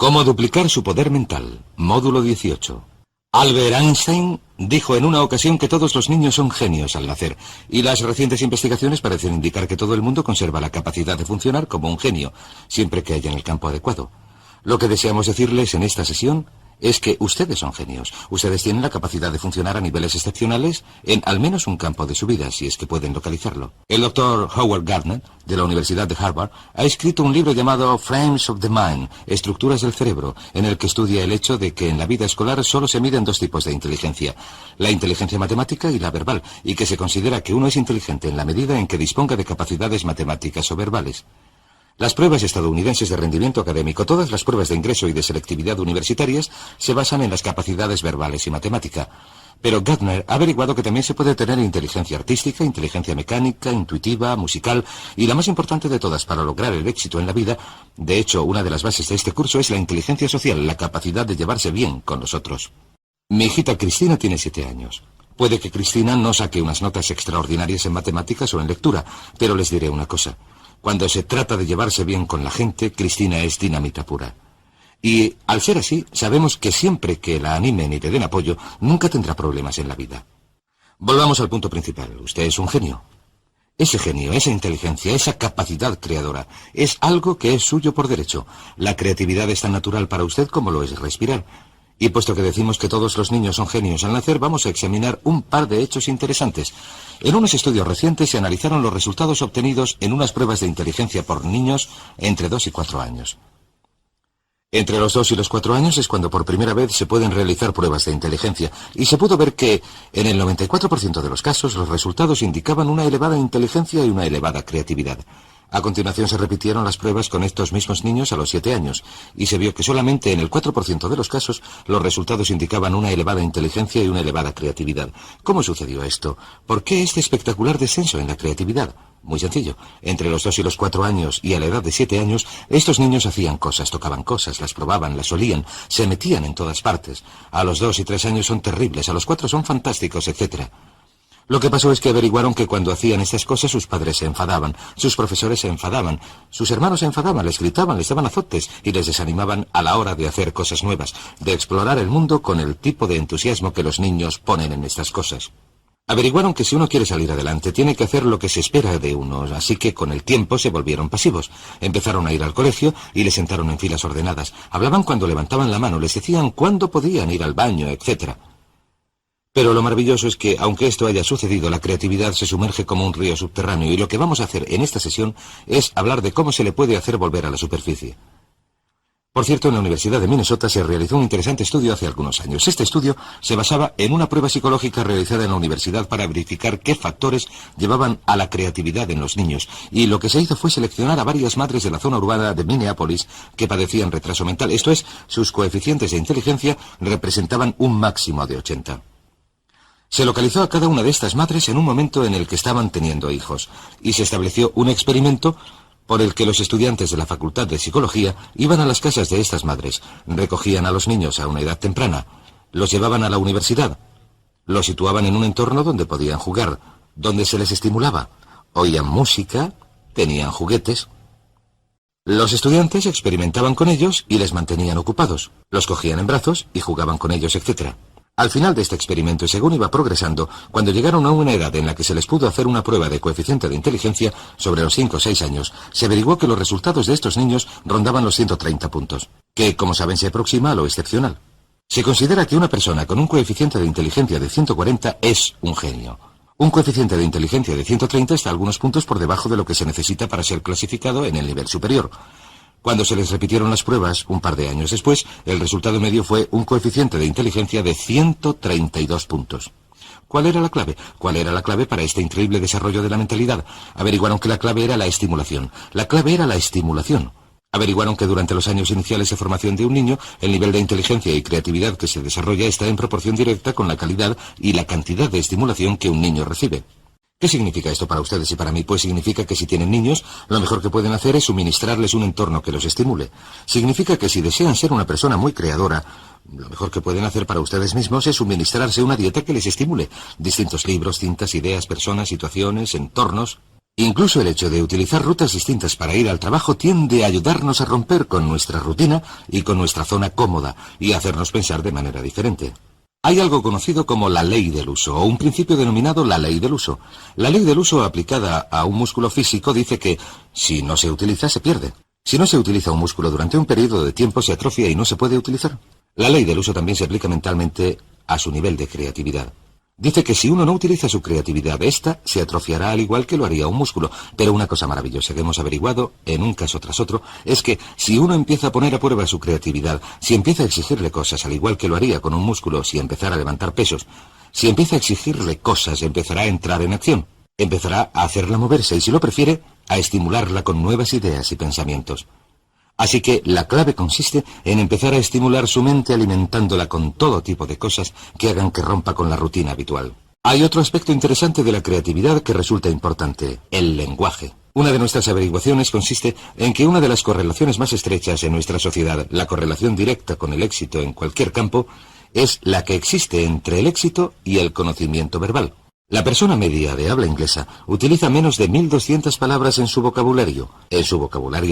Cómo duplicar su poder mental. Módulo 18. Albert Einstein dijo en una ocasión que todos los niños son genios al nacer, y las recientes investigaciones parecen indicar que todo el mundo conserva la capacidad de funcionar como un genio, siempre que haya en el campo adecuado. Lo que deseamos decirles en esta sesión es que ustedes son genios. Ustedes tienen la capacidad de funcionar a niveles excepcionales en al menos un campo de su vida, si es que pueden localizarlo. El doctor Howard Gardner, de la Universidad de Harvard, ha escrito un libro llamado Frames of the Mind, Estructuras del Cerebro, en el que estudia el hecho de que en la vida escolar solo se miden dos tipos de inteligencia, la inteligencia matemática y la verbal, y que se considera que uno es inteligente en la medida en que disponga de capacidades matemáticas o verbales. Las pruebas estadounidenses de rendimiento académico, todas las pruebas de ingreso y de selectividad universitarias, se basan en las capacidades verbales y matemática. Pero Gardner ha averiguado que también se puede tener inteligencia artística, inteligencia mecánica, intuitiva, musical, y la más importante de todas para lograr el éxito en la vida, de hecho, una de las bases de este curso es la inteligencia social, la capacidad de llevarse bien con los otros. Mi hijita Cristina tiene 7 años. Puede que Cristina no saque unas notas extraordinarias en matemáticas o en lectura, pero les diré una cosa. Cuando se trata de llevarse bien con la gente, Cristina es dinamita pura. Y, al ser así, sabemos que siempre que la animen y le den apoyo, nunca tendrá problemas en la vida. Volvamos al punto principal. Usted es un genio. Ese genio, esa inteligencia, esa capacidad creadora, es algo que es suyo por derecho. La creatividad es tan natural para usted como lo es respirar. Y puesto que decimos que todos los niños son genios al nacer, vamos a examinar un par de hechos interesantes. En unos estudios recientes se analizaron los resultados obtenidos en unas pruebas de inteligencia por niños entre 2 y 4 años. Entre los 2 y los 4 años es cuando por primera vez se pueden realizar pruebas de inteligencia, y se pudo ver que, en el 94% de los casos, los resultados indicaban una elevada inteligencia y una elevada creatividad. A continuación se repitieron las pruebas con estos mismos niños a los 7 años, y se vio que solamente en el 4% de los casos los resultados indicaban una elevada inteligencia y una elevada creatividad. ¿Cómo sucedió esto? ¿Por qué este espectacular descenso en la creatividad? Muy sencillo. Entre los 2 y los 4 años y a la edad de 7 años, estos niños hacían cosas, tocaban cosas, las probaban, las olían, se metían en todas partes. A los 2 y 3 años son terribles, a los 4 son fantásticos, etc. Lo que pasó es que averiguaron que cuando hacían estas cosas sus padres se enfadaban, sus profesores se enfadaban, sus hermanos se enfadaban, les gritaban, les daban azotes y les desanimaban a la hora de hacer cosas nuevas, de explorar el mundo con el tipo de entusiasmo que los niños ponen en estas cosas. Averiguaron que si uno quiere salir adelante tiene que hacer lo que se espera de uno, así que con el tiempo se volvieron pasivos. Empezaron a ir al colegio y les sentaron en filas ordenadas. Hablaban cuando levantaban la mano, les decían cuándo podían ir al baño, etc. Pero lo maravilloso es que, aunque esto haya sucedido, la creatividad se sumerge como un río subterráneo, y lo que vamos a hacer en esta sesión es hablar de cómo se le puede hacer volver a la superficie. Por cierto, en la Universidad de Minnesota se realizó un interesante estudio hace algunos años. Este estudio se basaba en una prueba psicológica realizada en la universidad para verificar qué factores llevaban a la creatividad en los niños, y lo que se hizo fue seleccionar a varias madres de la zona urbana de Minneapolis que padecían retraso mental, esto es, sus coeficientes de inteligencia representaban un máximo de 80. Se localizó a cada una de estas madres en un momento en el que estaban teniendo hijos, y se estableció un experimento por el que los estudiantes de la Facultad de Psicología iban a las casas de estas madres, recogían a los niños a una edad temprana, los llevaban a la universidad, los situaban en un entorno donde podían jugar, donde se les estimulaba, oían música, tenían juguetes. Los estudiantes experimentaban con ellos y les mantenían ocupados, los cogían en brazos y jugaban con ellos, etc. Al final de este experimento, y según iba progresando, cuando llegaron a una edad en la que se les pudo hacer una prueba de coeficiente de inteligencia, sobre los 5 o 6 años, se averiguó que los resultados de estos niños rondaban los 130 puntos, que, como saben, se aproxima a lo excepcional. Se considera que una persona con un coeficiente de inteligencia de 140 es un genio. Un coeficiente de inteligencia de 130 está algunos puntos por debajo de lo que se necesita para ser clasificado en el nivel superior. Cuando se les repitieron las pruebas, un par de años después, el resultado medio fue un coeficiente de inteligencia de 132 puntos. ¿Cuál era la clave? ¿Cuál era la clave para este increíble desarrollo de la mentalidad? Averiguaron que la clave era la estimulación. La clave era la estimulación. Averiguaron que durante los años iniciales de formación de un niño, el nivel de inteligencia y creatividad que se desarrolla está en proporción directa con la calidad y la cantidad de estimulación que un niño recibe. ¿Qué significa esto para ustedes y para mí? Pues significa que si tienen niños, lo mejor que pueden hacer es suministrarles un entorno que los estimule. Significa que si desean ser una persona muy creadora, lo mejor que pueden hacer para ustedes mismos es suministrarse una dieta que les estimule. Distintos libros, cintas, ideas, personas, situaciones, entornos. Incluso el hecho de utilizar rutas distintas para ir al trabajo tiende a ayudarnos a romper con nuestra rutina y con nuestra zona cómoda y a hacernos pensar de manera diferente. Hay algo conocido como la ley del uso, o un principio denominado la ley del uso. La ley del uso aplicada a un músculo físico dice que, si no se utiliza, se pierde. Si no se utiliza un músculo durante un periodo de tiempo, se atrofia y no se puede utilizar. La ley del uso también se aplica mentalmente a su nivel de creatividad. Dice que si uno no utiliza su creatividad, ésta se atrofiará al igual que lo haría un músculo. Pero una cosa maravillosa que hemos averiguado, en un caso tras otro, es que si uno empieza a poner a prueba su creatividad, si empieza a exigirle cosas al igual que lo haría con un músculo si empezara a levantar pesos, si empieza a exigirle cosas, empezará a entrar en acción, empezará a hacerla moverse y, si lo prefiere, a estimularla con nuevas ideas y pensamientos. Así que la clave consiste en empezar a estimular su mente alimentándola con todo tipo de cosas que hagan que rompa con la rutina habitual. Hay otro aspecto interesante de la creatividad que resulta importante: el lenguaje. Una de nuestras averiguaciones consiste en que una de las correlaciones más estrechas en nuestra sociedad, la correlación directa con el éxito en cualquier campo, es la que existe entre el éxito y el conocimiento verbal. La persona media de habla inglesa utiliza menos de 1.200 palabras en su vocabulario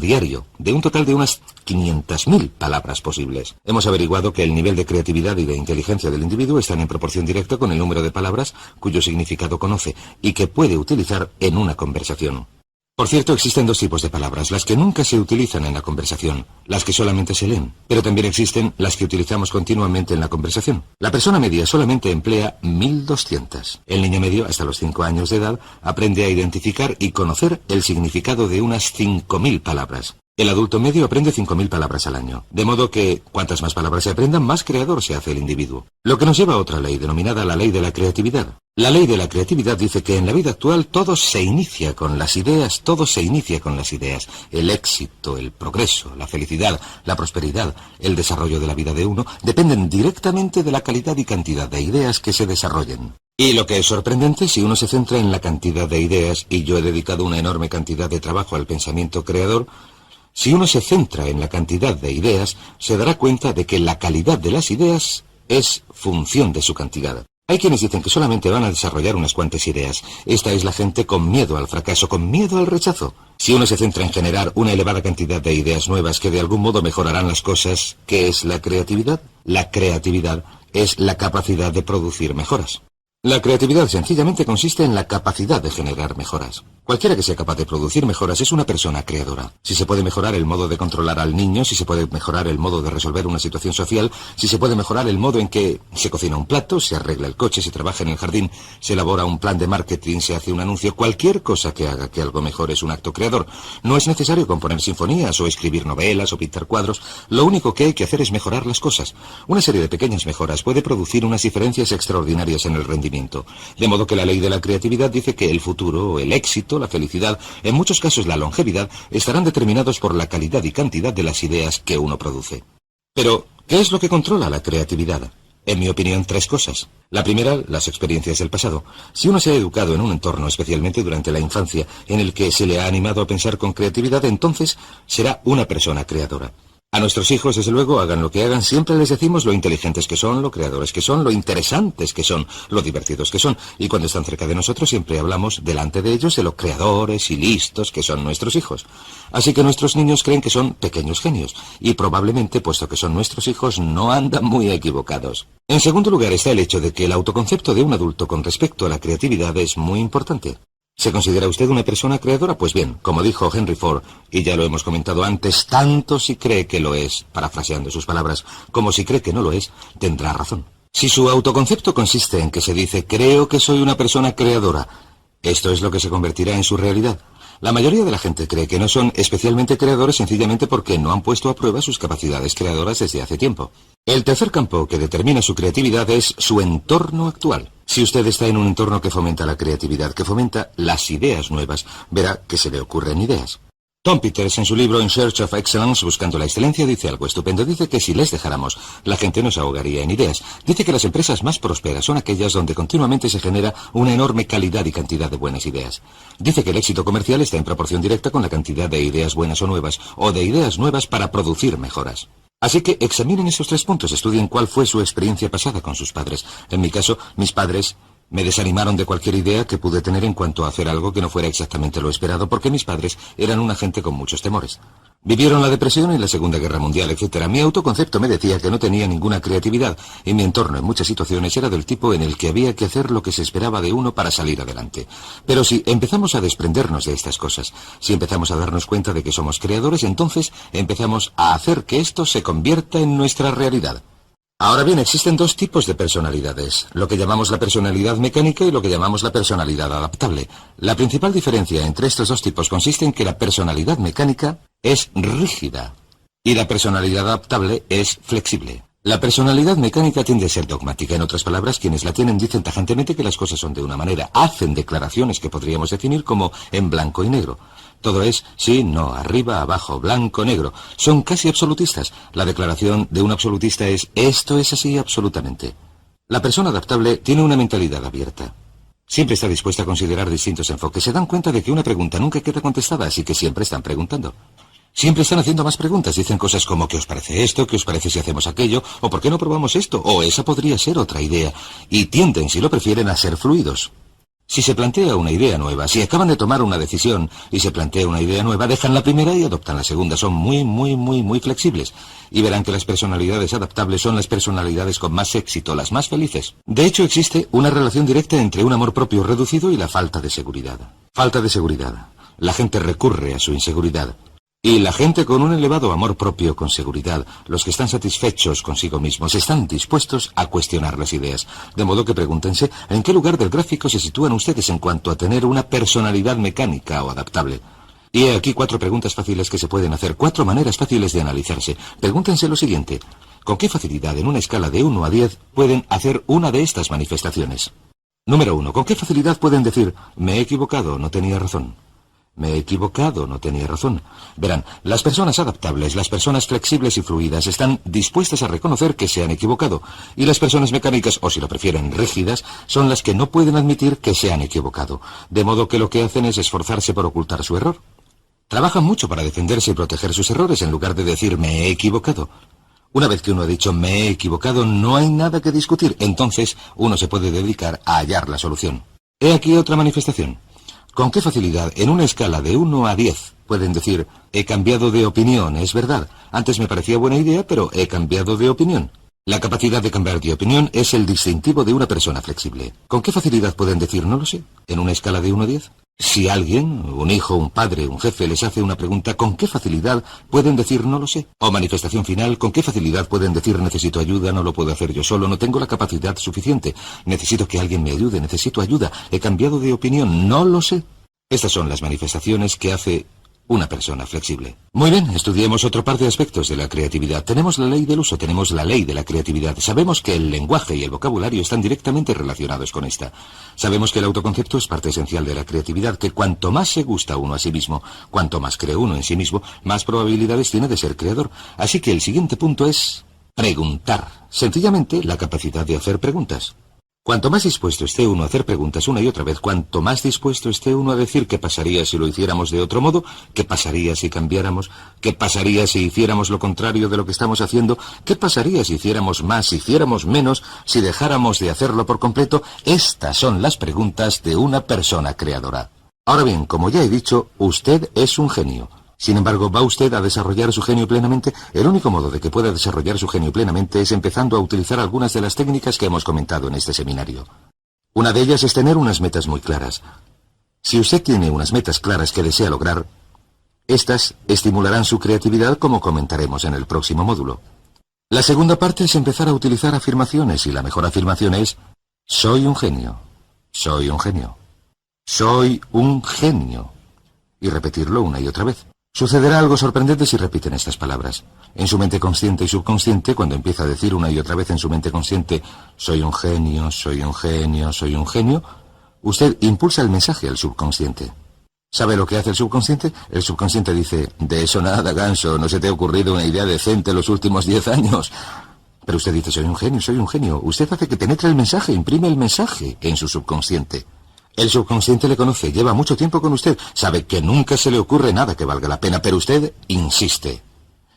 diario, de un total de unas 500.000 palabras posibles. Hemos averiguado que el nivel de creatividad y de inteligencia del individuo están en proporción directa con el número de palabras cuyo significado conoce y que puede utilizar en una conversación. Por cierto, existen dos tipos de palabras: las que nunca se utilizan en la conversación, las que solamente se leen, pero también existen las que utilizamos continuamente en la conversación. La persona media solamente emplea 1.200. El niño medio, hasta los 5 años de edad, aprende a identificar y conocer el significado de unas 5.000 palabras. El adulto medio aprende 5.000 palabras al año, de modo que cuantas más palabras se aprendan, más creador se hace el individuo. Lo que nos lleva a otra ley, denominada la ley de la creatividad. La ley de la creatividad dice que en la vida actual todo se inicia con las ideas, El éxito, el progreso, la felicidad, la prosperidad, el desarrollo de la vida de uno, dependen directamente de la calidad y cantidad de ideas que se desarrollen. Y lo que es sorprendente, si uno se centra en la cantidad de ideas, y yo he dedicado una enorme cantidad de trabajo al pensamiento creador, si uno se centra en la cantidad de ideas, se dará cuenta de que la calidad de las ideas es función de su cantidad. Hay quienes dicen que solamente van a desarrollar unas cuantas ideas. Esta es la gente con miedo al fracaso, con miedo al rechazo. Si uno se centra en generar una elevada cantidad de ideas nuevas que de algún modo mejorarán las cosas, ¿qué es la creatividad? La creatividad es la capacidad de producir mejoras. La creatividad sencillamente consiste en la capacidad de generar mejoras. Cualquiera que sea capaz de producir mejoras es una persona creadora. Si se puede mejorar el modo de controlar al niño, si se puede mejorar el modo de resolver una situación social, si se puede mejorar el modo en que se cocina un plato, se arregla el coche, se trabaja en el jardín, se elabora un plan de marketing, se hace un anuncio, cualquier cosa que haga que algo mejore es un acto creador. No es necesario componer sinfonías o escribir novelas o pintar cuadros. Lo único que hay que hacer es mejorar las cosas. Una serie de pequeñas mejoras puede producir unas diferencias extraordinarias en el rendimiento. De modo que la ley de la creatividad dice que el futuro, el éxito, la felicidad, en muchos casos la longevidad, estarán determinados por la calidad y cantidad de las ideas que uno produce. Pero, ¿qué es lo que controla la creatividad? En mi opinión, 3 cosas. La primera, las experiencias del pasado. Si uno se ha educado en un entorno, especialmente durante la infancia, en el que se le ha animado a pensar con creatividad, entonces será una persona creadora. A nuestros hijos, desde luego, hagan lo que hagan, siempre les decimos lo inteligentes que son, lo creadores que son, lo interesantes que son, lo divertidos que son. Y cuando están cerca de nosotros, siempre hablamos delante de ellos de lo creadores y listos que son nuestros hijos. Así que nuestros niños creen que son pequeños genios. Y probablemente, puesto que son nuestros hijos, no andan muy equivocados. En segundo lugar está el hecho de que el autoconcepto de un adulto con respecto a la creatividad es muy importante. ¿Se considera usted una persona creadora? Pues bien, como dijo Henry Ford, y ya lo hemos comentado antes, tanto si cree que lo es, parafraseando sus palabras, como si cree que no lo es, tendrá razón. Si su autoconcepto consiste en que se dice, creo que soy una persona creadora, esto es lo que se convertirá en su realidad. La mayoría de la gente cree que no son especialmente creadores sencillamente porque no han puesto a prueba sus capacidades creadoras desde hace tiempo. El tercer campo que determina su creatividad es su entorno actual. Si usted está en un entorno que fomenta la creatividad, que fomenta las ideas nuevas, verá que se le ocurren ideas. Tom Peters, en su libro In Search of Excellence, Buscando la Excelencia, dice algo estupendo. Dice que si les dejáramos, la gente nos ahogaría en ideas. Dice que las empresas más prósperas son aquellas donde continuamente se genera una enorme calidad y cantidad de buenas ideas. Dice que el éxito comercial está en proporción directa con la cantidad de ideas buenas o de ideas nuevas para producir mejoras. Así que examinen esos 3 puntos, estudien cuál fue su experiencia pasada con sus padres. En mi caso, mis padres Me desanimaron de cualquier idea que pude tener en cuanto a hacer algo que no fuera exactamente lo esperado, porque mis padres eran una gente con muchos temores. Vivieron la depresión y la Segunda Guerra Mundial, etc. Mi autoconcepto me decía que no tenía ninguna creatividad, y mi entorno en muchas situaciones era del tipo en el que había que hacer lo que se esperaba de uno para salir adelante. Pero si empezamos a desprendernos de estas cosas, si empezamos a darnos cuenta de que somos creadores, entonces empezamos a hacer que esto se convierta en nuestra realidad. Ahora bien, existen dos tipos de personalidades, lo que llamamos la personalidad mecánica y lo que llamamos la personalidad adaptable. La principal diferencia entre estos dos tipos consiste en que la personalidad mecánica es rígida y la personalidad adaptable es flexible. La personalidad mecánica tiende a ser dogmática. En otras palabras, quienes la tienen dicen tajantemente que las cosas son de una manera. Hacen declaraciones que podríamos definir como en blanco y negro. Todo es sí, no, arriba, abajo, blanco, negro. Son casi absolutistas. La declaración de un absolutista es esto es así absolutamente. La persona adaptable tiene una mentalidad abierta. Siempre está dispuesta a considerar distintos enfoques. Se dan cuenta de que una pregunta nunca queda contestada, así que siempre están preguntando. Siempre están haciendo más preguntas. Dicen cosas como ¿qué os parece esto? ¿Qué os parece si hacemos aquello? ¿O por qué no probamos esto? O esa podría ser otra idea. Y tienden, si lo prefieren, a ser fluidos. Si se plantea una idea nueva, si acaban de tomar una decisión y se plantea una idea nueva, dejan la primera y adoptan la segunda. Son muy flexibles. Y verán que las personalidades adaptables son las personalidades con más éxito, las más felices. De hecho, existe una relación directa entre un amor propio reducido y la falta de seguridad. Falta de seguridad. La gente recurre a su inseguridad. Y la gente con un elevado amor propio con seguridad, los que están satisfechos consigo mismos, están dispuestos a cuestionar las ideas. De modo que pregúntense en qué lugar del gráfico se sitúan ustedes en cuanto a tener una personalidad mecánica o adaptable. Y he aquí 4 preguntas fáciles que se pueden hacer, 4 maneras fáciles de analizarse. Pregúntense lo siguiente: ¿con qué facilidad en una escala de 1 a 10 pueden hacer una de estas manifestaciones? Número 1. ¿Con qué facilidad pueden decir me he equivocado, no tenía razón? Me he equivocado, no tenía razón. Verán, las personas adaptables, las personas flexibles y fluidas están dispuestas a reconocer que se han equivocado. Y las personas mecánicas, o si lo prefieren rígidas, son las que no pueden admitir que se han equivocado. De modo que lo que hacen es esforzarse por ocultar su error. Trabajan mucho para defenderse y proteger sus errores en lugar de decir me he equivocado. Una vez que uno ha dicho me he equivocado, no hay nada que discutir. Entonces uno se puede dedicar a hallar la solución. He aquí otra manifestación. ¿Con qué facilidad, en una escala de 1 a 10, pueden decir, he cambiado de opinión, es verdad, antes me parecía buena idea, pero he cambiado de opinión? La capacidad de cambiar de opinión es el distintivo de una persona flexible. ¿Con qué facilidad pueden decir, no lo sé, en una escala de 1 a 10? Si alguien, un hijo, un padre, un jefe, les hace una pregunta, ¿con qué facilidad pueden decir no lo sé? O manifestación final, ¿con qué facilidad pueden decir necesito ayuda, no lo puedo hacer yo solo, no tengo la capacidad suficiente, necesito que alguien me ayude, necesito ayuda, he cambiado de opinión, no lo sé? Estas son las manifestaciones que hace una persona flexible. Muy bien, estudiemos otro par de aspectos de la creatividad. Tenemos la ley del uso, tenemos la ley de la creatividad. Sabemos que el lenguaje y el vocabulario están directamente relacionados con esta. Sabemos que el autoconcepto es parte esencial de la creatividad, que cuanto más se gusta uno a sí mismo, cuanto más cree uno en sí mismo, más probabilidades tiene de ser creador. Así que el siguiente punto es preguntar. Sencillamente, la capacidad de hacer preguntas. Cuanto más dispuesto esté uno a hacer preguntas una y otra vez, cuanto más dispuesto esté uno a decir qué pasaría si lo hiciéramos de otro modo, qué pasaría si cambiáramos, qué pasaría si hiciéramos lo contrario de lo que estamos haciendo, qué pasaría si hiciéramos más, si hiciéramos menos, si dejáramos de hacerlo por completo, estas son las preguntas de una persona creadora. Ahora bien, como ya he dicho, usted es un genio. Sin embargo, ¿va usted a desarrollar su genio plenamente? El único modo de que pueda desarrollar su genio plenamente es empezando a utilizar algunas de las técnicas que hemos comentado en este seminario. Una de ellas es tener unas metas muy claras. Si usted tiene unas metas claras que desea lograr, estas estimularán su creatividad, como comentaremos en el próximo módulo. La segunda parte es empezar a utilizar afirmaciones, y la mejor afirmación es soy un genio, soy un genio, soy un genio, y repetirlo una y otra vez. Sucederá algo sorprendente si repiten estas palabras. En su mente consciente y subconsciente, cuando empieza a decir una y otra vez en su mente consciente, soy un genio, soy un genio, soy un genio, usted impulsa el mensaje al subconsciente. ¿Sabe lo que hace el subconsciente? El subconsciente dice, de eso nada, ganso, no se te ha ocurrido una idea decente los últimos 10 años. Pero usted dice, soy un genio, soy un genio. Usted hace que penetre el mensaje, imprime el mensaje en su subconsciente. El subconsciente le conoce, lleva mucho tiempo con usted, sabe que nunca se le ocurre nada que valga la pena, pero usted insiste.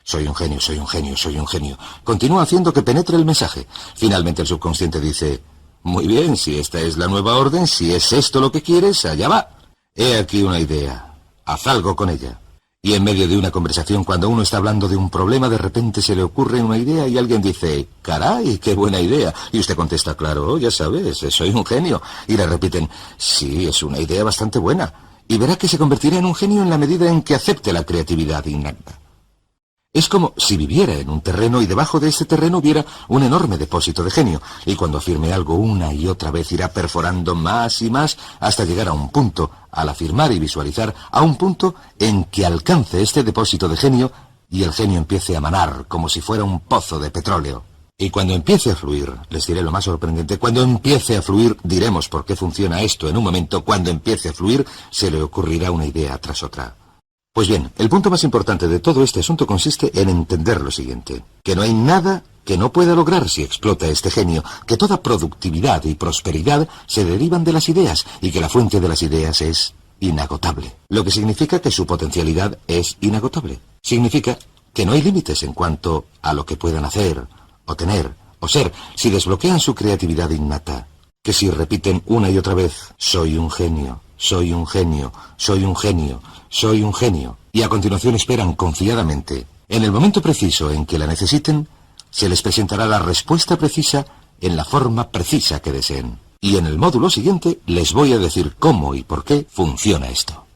Soy un genio, soy un genio, soy un genio. Continúa haciendo que penetre el mensaje. Finalmente el subconsciente dice, Muy bien, si esta es la nueva orden, si es esto lo que quieres, allá va. He aquí una idea. Haz algo con ella. Y en medio de una conversación, cuando uno está hablando de un problema, de repente se le ocurre una idea y alguien dice, caray, qué buena idea. Y usted contesta, claro, ya sabes, soy un genio. Y le repiten, sí, es una idea bastante buena. Y verá que se convertirá en un genio en la medida en que acepte la creatividad innata. Es como si viviera en un terreno y debajo de ese terreno hubiera un enorme depósito de genio, y cuando afirme algo una y otra vez irá perforando más y más hasta llegar a un punto, al afirmar y visualizar, a un punto en que alcance este depósito de genio y el genio empiece a manar como si fuera un pozo de petróleo. Y cuando empiece a fluir, les diré lo más sorprendente, cuando empiece a fluir, diremos por qué funciona esto en un momento, cuando empiece a fluir, se le ocurrirá una idea tras otra. Pues bien, el punto más importante de todo este asunto consiste en entender lo siguiente, que no hay nada que no pueda lograr si explota este genio, que toda productividad y prosperidad se derivan de las ideas y que la fuente de las ideas es inagotable, lo que significa que su potencialidad es inagotable. Significa que no hay límites en cuanto a lo que puedan hacer, o tener, o ser, si desbloquean su creatividad innata, que si repiten una y otra vez, soy un genio, soy un genio, soy un genio, soy un genio, y a continuación esperan confiadamente. En el momento preciso en que la necesiten, se les presentará la respuesta precisa en la forma precisa que deseen. Y en el módulo siguiente les voy a decir cómo y por qué funciona esto.